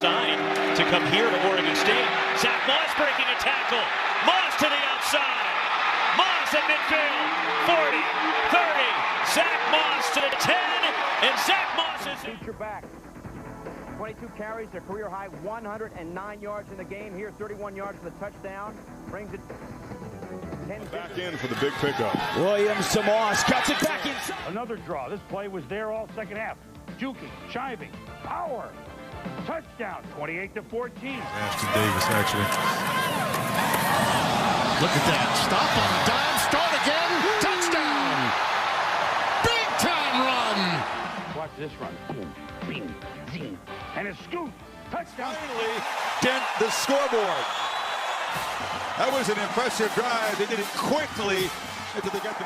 To come here to Oregon State. Zack breaking a tackle. Moss to the outside. Moss at midfield. 40, 30. Zack Moss to the 10. And Zack Moss is feature back. 22 carries, their career high, 109 yards in the game. Here, 31 yards for the touchdown. Brings it 10 back in for the big pickup. Williams to Moss, cuts it back in. Another draw. This play was there all second half. Juking, chiving, power. Touchdown, 28-14. Ashton Davis, actually. Look at that. Stop on a dime. Start again. Touchdown. Big time run. Watch this run. Boom, bing, zing. And a scoop. Touchdown. Finally, dent the scoreboard. That was an impressive drive. They did it quickly until they got the